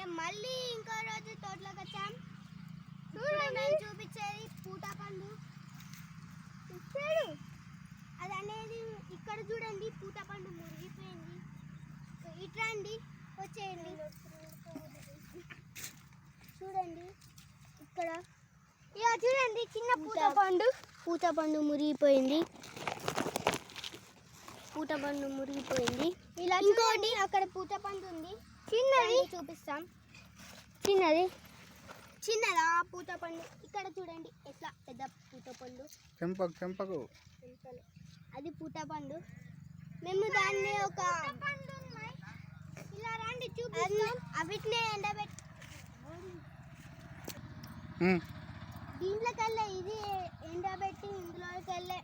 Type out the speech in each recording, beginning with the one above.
మేము మళ్ళీ ఇంకో రోజు తోటలోకి వచ్చాం. మేము చూపించేది పూట పండు. అది అనేది ఇక్కడ చూడండి, పూట పండు మురిగిపోయింది. ఇట్రండి, వచ్చేయండి. చూడండి ఇక్కడ, ఇక చూడండి చిన్న పూత పండు మురిగిపోయింది. పూత పండు మురిగిపోయింది. ఇలా ఇంకోటి అక్కడ పూత పండు ఉంది, చిన్నది చూపిస్తాం. చిన్నదా పూత పండు. ఇక్కడ చూడండి ఎట్లా పెద్ద పూత పండు, చెంపకు అది పూత పండు. మేము దాన్ని ఒక ఇలా రండి చూపిస్తాం. అవిటినే ఎండబెట్టి దీంట్లోకి వెళ్ళే ఇది ఎండబెట్టి ఇందులోకి వెళ్ళే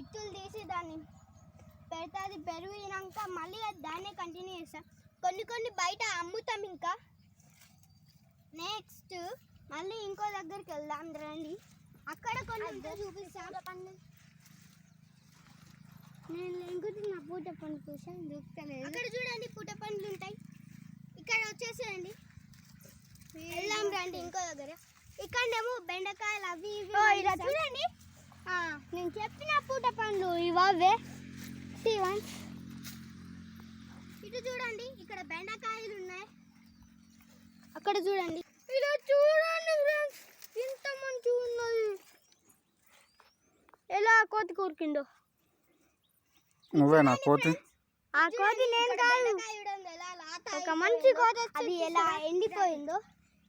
ఇత్తులు తీసి దాన్ని పెడితే అది పెరిగినాక మళ్ళీ దాన్నే కంటిన్యూ చేస్తాం. కొన్ని బయట అమ్ముతాం. ఇంకా నెక్స్ట్ మళ్ళీ ఇంకో దగ్గరికి వెళ్దాం రండి. అక్కడ కొన్ని చూపిస్తాం. నేను ఇంకొంటున్నా పూట పండు కోసం దొరుకుతాను. అక్కడ చూడండి పూట పండ్లు ఉంటాయి. ఇక్కడ వచ్చేసేయండి, వెళ్దాం రండి ఇంకో దగ్గర. ఇక్కడేమో బెండకాయలు అవి ఇలా చూడండి. నేను చెప్పిన పూట పండ్లు ఇవే. ఇటు చూడండి, ఇక్కడ బెండకాయలు ఉన్నాయి. అక్కడ చూడండి, ఇలా చూడండి ఫ్రెండ్స్, ఇంత మంచిగా ఉన్నది. ఎలా కోతి కోరికిందో. నువ్వేనా కోతి? ఆ కోతి నేను కాదు, ఒక మంచి కోతి. అది ఎలా ఎండిపోయిందో.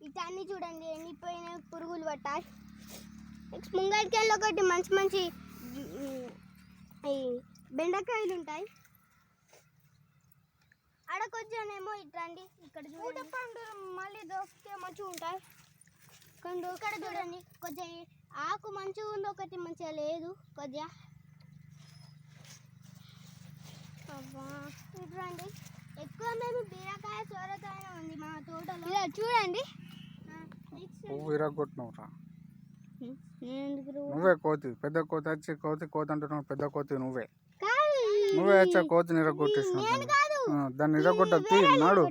ఇటన్నీ చూడండి, ఎండిపోయిన పురుగులు పట్టాయి. నెక్స్ట్ ముంగడికాయలు ఒకటి మంచి బెండకాయలు ఉంటాయి. ఆడ కొంచెమేమో ఇట్రండి, ఇక్కడ చూడండి పండు మళ్ళీ దోస్తే మంచిగా ఉంటాయి. ఇక్కడ చూడండి, కొంచెం ఆకు మంచిగా ఉంది, ఒకటి మంచిగా లేదు. కొద్దిగా ఇట్రండి. ఎక్కువ మేము బీరకాయ సొరకాయ ఉంది మా తోటలో. ఇలా చూడండి. నువ్వే కోతి, పెద్ద కోతి వచ్చి కోతి అంటున్నావు. పెద్ద కోతి నువ్వే వచ్చా కోతి నిరగొట్టేసినావు. దాన్ని నిరగొట్టి నాడు.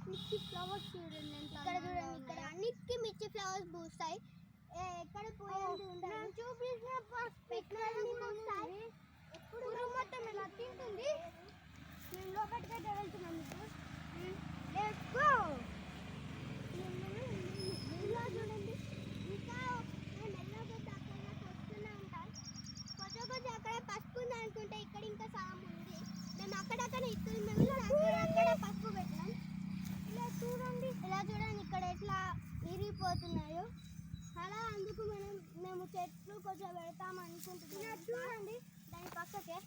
మిర్చి ఫ్లవర్స్ చూడండి. ఇక్కడ చూడండి, ఇక్కడ అన్నిటికీ మిర్చి ఫ్లవర్స్ పూస్తాయి. ఎక్కడ పోయేది ఉండదు. చూపించిన ఎప్పుడు మొత్తం ఇలా తింటుంది. మేము లోపలికైతే వెళ్తున్నాం. చూడండి, ఇంకా మెల్లగొద్దు అక్కడ వస్తూనే ఉంటాం. కొంచెం అక్కడ పసుపు ఉంది అనుకుంటే ఇక్కడ ఇంకా సగం ఉంది. మేము అక్కడక్కడ ఇస్తుంది. మేము అక్కడ పసుపు పెట్టినాం. ఇలా చూడండి, ఇక్కడ ఎట్లా ఇరిగిపోతున్నాయో అలా. అందుకు మేము చెట్లు కొంచెం పెడతాం అనుకుంటున్నాం. చూడండి దాని పక్కకే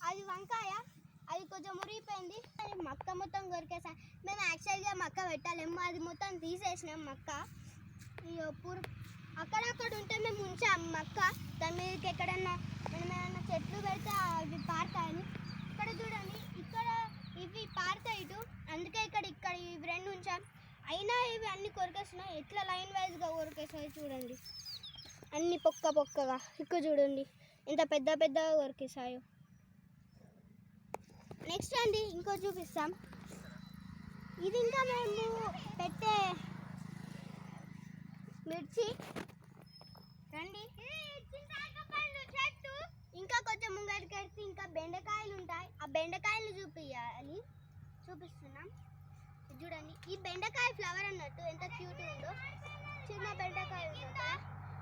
అది వంకాయ, అది కొంచెం మురిగిపోయింది. అది మక్క మొత్తం కొరికేసాం. మేము యాక్చువల్గా మక్క పెట్టాలేమో, అది మొత్తం తీసేసినాం మక్క. అక్కడక్కడ ఉంటే మేము ఉంచాం మక్క. దాని మీదకి ఎక్కడన్నా మనం ఏమన్నా చెట్లు పెడితే అవి పారుతాయని. ఇక్కడ చూడండి, ఇక్కడ ఇవి పారుతాయి ఇటు, అందుకే ఇక్కడ ఇవి రెండు ఉంచాం. అయినా ఇవి అన్ని కొరికేస్తున్నాయి. ఎట్లా లైన్ వైజ్గా కొరికేసాయి చూడండి, అన్ని పొక్కగా. ఇక్కడ చూడండి ఎంత పెద్దగా కొరికేసాయో. నెక్స్ట్ అండి ఇంకో చూపిస్తాం. ఇది ఇంకా మేము పెట్టే మిర్చి రండి. ఇంకా కొంచెం ముంగడికి వెళ్తే ఇంకా బెండకాయలు ఉంటాయి. ఆ బెండకాయలు చూపిస్తున్నాం. చూడండి, ఈ బెండకాయ ఫ్లవర్ అన్నట్టు ఎంత క్యూట్ ఉందో. చిన్న బెండకాయ ఉందా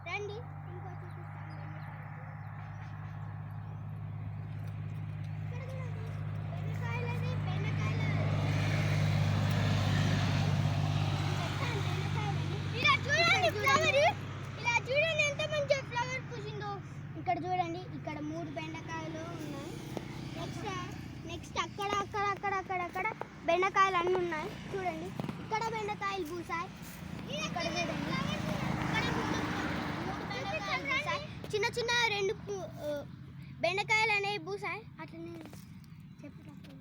రండి ఇంకో చూపిస్తాం. ఇలా చూడండి ఎంత మంచి ఫ్లవర్ పూసిందో. ఇక్కడ చూడండి, ఇక్కడ 3 బెండకాయలు ఉన్నాయి. నెక్స్ట్ అక్కడ బెండకాయలు అన్నీ ఉన్నాయి. చూడండి, ఇక్కడ బెండకాయలు పూసాయి. ఇక్కడ చూడండి, ఇక్కడ 3 బెండకాయలు పూసాయి. చిన్న 2 బెండకాయలు అనేవి పూసాయి. అట్లనే చెప్పేటప్పుడు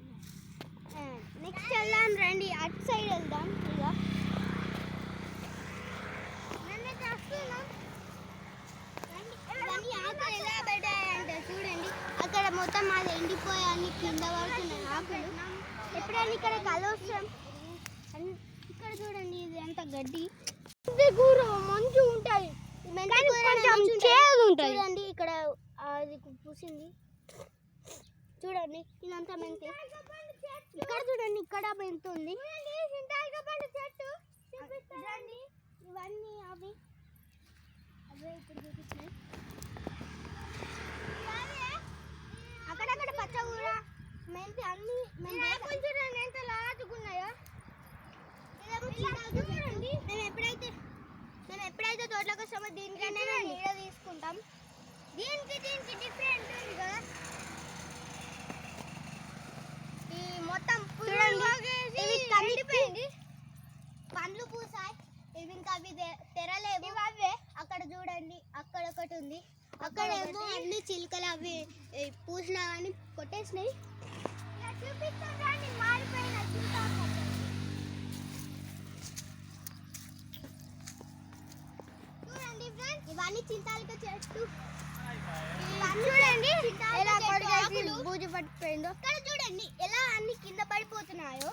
నెక్స్ట్ వెళ్దాం రండి, అటు సైడ్ వెళ్దాం. ఇక ఇవన్నీ ఆకులు ఎలా పెట్టాయంటే చూడండి, అక్కడ మొత్తం అది ఎండిపోయి అన్ని కింద పడుతున్నాయి ఆకులు. ఎప్పుడైనా ఇక్కడ కలవసం ఇక్కడ చూడండి, ఇది అంత గడ్డి కూర మంచిగా ఉంటుంది, చూడండి ఇక్కడ అది పూసింది చూడండి, ఇదంతా మెంతి. ఇక్కడ చూడండి, ఇక్కడ మెంతి ఉంది. ఇవన్నీ అవి అవే ఇప్పుడు చూపించాయి. అక్కడక్కడ పచ్చ కూర మెంతి అన్ని చూడండి ఎంత లాచుకున్నాయో. చూడండి, మేము ఎప్పుడైతే తోటలోకి వస్తామో దీనికన్నా నీడ తీసుకుంటాం. దీనికి డిఫరెంట్ ఉంది కదా. ఈ మొత్తం ఇవి కందిపోయింది, పండ్లు పూసాయి, ఇవి ఇంకా అవి తెరలేవు. అవే అక్కడ చూడండి, అక్కడ ఒకటి ఉంది, అక్కడ ఏమో అన్ని చిలుకలు అవి పూసినా కానీ కొట్టేసినాయి. చూపిస్తాను మారిపోయిన చూడండి ఫ్రెండ్స్, ఇవన్నీ చింతాలిక చెట్టు. చూడండి ఎలా బూజు పట్టిపోయిందో. ఇక్కడ చూడండి ఎలా అన్ని కింద పడిపోతున్నాయో.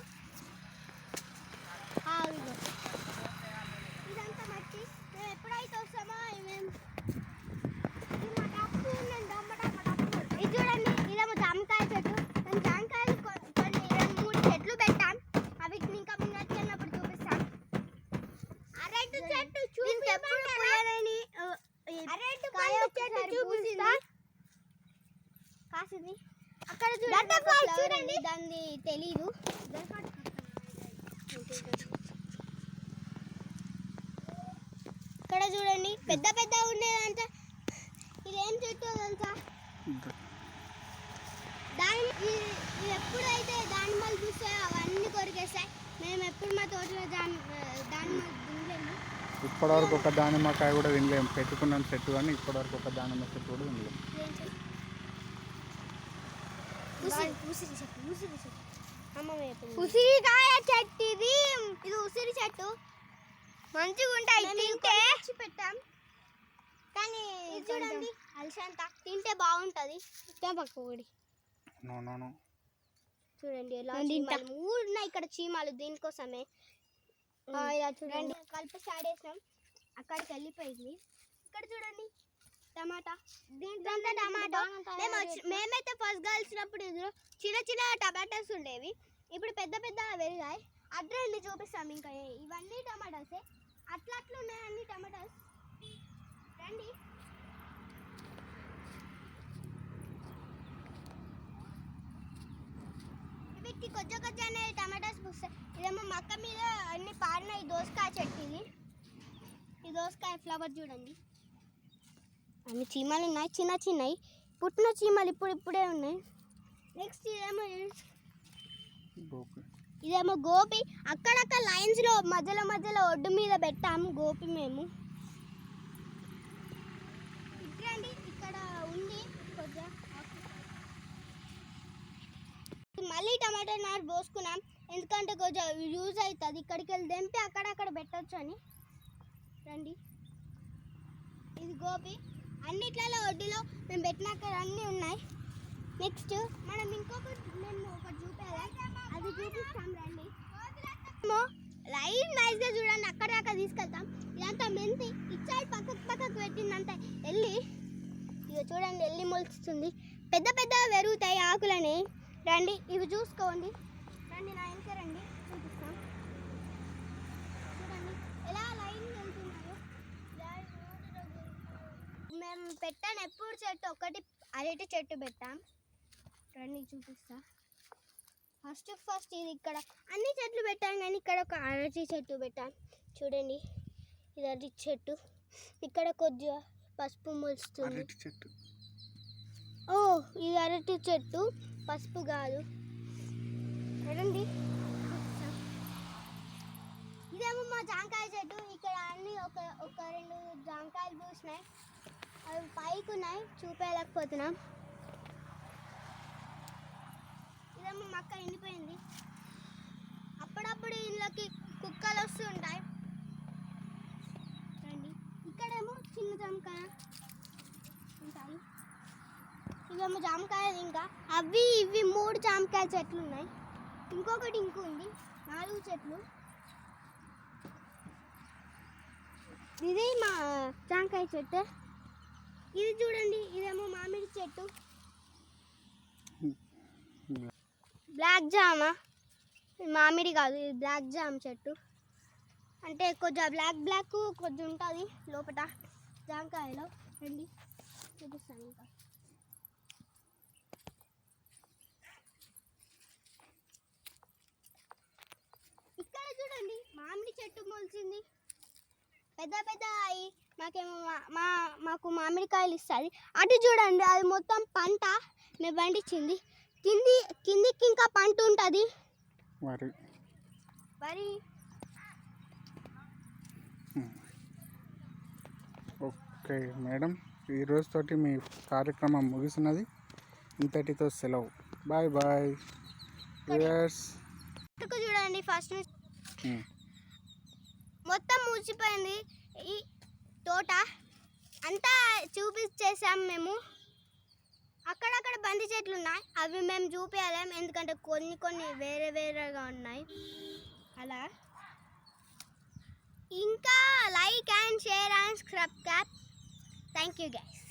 ఇదంతా మట్టి. మేము ఎప్పుడైతే వస్తామో మేము ఇది చూడండి, ఇదేమో జామకాయ చెట్టు. మేము జామకాయలు కొన్ని 2-3 చెట్లు పెట్టాం, అవి ఇంకా మేము నచ్చినప్పుడు చూపిస్తాం. అరటి చెట్టు చూపిస్తా కాసింది. అక్కడ చూడండి, దాన్ని తెలీదు. ఇక్కడ చూడండి పెద్ద పెద్ద ఉండేదంతా. ఇదేం చెట్టు తెలుసా? ఇది ఎప్పుడైతే దానిమ్మలు చూస్తాయో అవన్నీ కొరికేస్తాయి. మేము ఎప్పుడు మా తోటలో దానిమ్మలు తినలేము. ఇప్పటివరకు ఒక దానిమ్మకాయ కూడా తినలేము. పెట్టుకున్నాం చెట్టు కానీ ఇప్పటివరకు ఒక దానిమ్మ చెట్టు కూడా తినలేము. ఉసిరికాయ చెట్టు ఇది ఉసిరి చెట్టు. మంచిగా ఉంటాయి తింటే. పెట్టాం కానీ చూడండి అలసంత తింటే బాగుంటుంది. పక్కడి చూడండి ఎలా ఉన్నాయి ఇక్కడ చీమలు, దీనికోసమే. ఇలా చూడండి కలిపి ఆడేసాం, అక్కడికి వెళ్ళిపోయింది. ఇక్కడ చూడండి టమాటా, దీంట్లో టమాటా. మేమైతే ఫస్ట్ కలిసినప్పుడు ఇందులో చిన్న చిన్న టమాటాస్ ఉండేవి, ఇప్పుడు పెద్ద పెద్ద పెరిగాయి. అడ్రండి చూపిస్తాం. ఇంకా ఇవన్నీ టమాటాసే, అట్లా ఉన్నాయి అన్ని టమాటాస్. రండి. వీటికి కొంచెం కొంచెం టమాటాస్ పూస్తాయి. ఇదేమో మక్క మీద అన్ని పారిన ఈ దోసకాయ చెట్టు. ఈ దోసకాయ ఫ్లవర్ చూడండి, అన్ని చీమలు ఉన్నాయి, చిన్న చిన్నవి పుట్టిన చీమలు ఇప్పుడే ఉన్నాయి. నెక్స్ట్ ఇదేమో గోపి. అక్కడక్కడ లైన్స్లో మధ్యలో ఒడ్డు మీద పెట్టాము గోపి మేము. ఇట్లండి ఇక్కడ ఉంది కొంచెం. మళ్ళీ టమాటా నారు పోసుకున్నాం, ఎందుకంటే కొంచెం యూజ్ అవుతుంది. ఇక్కడికి వెళ్ళి తెంపి అక్కడక్కడ పెట్టచ్చు అని. రండి, ఇది గోపి. అన్నిట్లలో ఒడ్డులో మేము పెట్టినాక అన్నీ ఉన్నాయి. నెక్స్ట్ మనం ఇంకొకటి చూపాలి, అది చూపిస్తాం. రండి, లైన్ వైజ్గా చూడండి, అక్కడ దాకా తీసుకెళ్తాం. ఇదంతా మెంతి ఇచ్చాడు, పక్కకు పెట్టిందంతా వెళ్ళి. ఇక చూడండి వెళ్ళి మొలుస్తుంది, పెద్ద పెద్ద పెరుగుతాయి ఆకులని. రండి ఇవి చూసుకోండి. రండి నా వెనక రండి, చూపిస్తాం. చూడండి ఎలా లైన్ వెళ్తున్నాయో. మేము పెట్టాను ఎప్పుడు చెట్టు ఒకటి అరటి చెట్టు పెట్టాం. రండి చూపిస్తా. ఫస్ట్ ఇది ఇక్కడ అన్ని చెట్లు పెట్టాం, కానీ ఇక్కడ ఒక అరటి చెట్టు పెట్టాం. చూడండి ఇది అరటి చెట్టు. ఇక్కడ కొద్దిగా పసుపు మొలుస్తుంది. ఓ ఇది అరటి చెట్టు, పసుపు కాదు. రండి, ఇదేమో మా జాంకాయ చెట్టు. ఇక్కడ అన్ని ఒక 2 జాంకాయలు పూసినాయి, అవి పైకి ఉన్నాయి, చూపేయలేకపోతున్నాం. ఇదేమో మక్క ఎండిపోయింది. అప్పుడప్పుడు ఇంట్లోకి కుక్కలు వస్తుంటాయి. రండి, ఇక్కడేమో చిన్న జామకాయ ఉంటాయి. ఇవేమో జామకాయలు. ఇంకా అవి ఇవి 3 జామకాయ చెట్లు ఉన్నాయి. ఇంకొకటి ఇంకుంది, 4 చెట్లు. ఇది మా జామకాయ చెట్టు. ఇది చూడండి, ఇదేమో మామిడి చెట్టు. బ్లాక్ జామ, మామిడి కాదు, ఇది బ్లాక్ జామ చెట్టు. అంటే కొంచెం బ్లాక్ కొంచెం ఉంటుంది లోపల జామకాయలో. రండి చూపిస్తాను. ఇంకా ఇక్కడ చూడండి, మామిడి చెట్టు మొలిచింది. పెద్ద అయి మాకు మామిడికాయలు ఇస్తుంది. అటు చూడండి, అది మొత్తం పంట మేము పండించింది. కిందికి ఇంకా పంట ఉంటుంది. వరి. ఓకే మేడం, ఈ రోజుతోటి మీ కార్యక్రమం ముగిసినది. ఇంతటితో సెలవు. Bye bye. చూడండి, ఫస్ట్ మొత్తం మూసిపోయింది. ఈ తోట అంతా చూపించేసాం మేము. అక్కడక్కడ బంతి చెట్లు ఉన్నాయి, అవి మేము చూపించలేము ఎందుకంటే కొన్ని వేరేగా ఉన్నాయి. అలా ఇంకా like and share and subscribe. Thank you guys.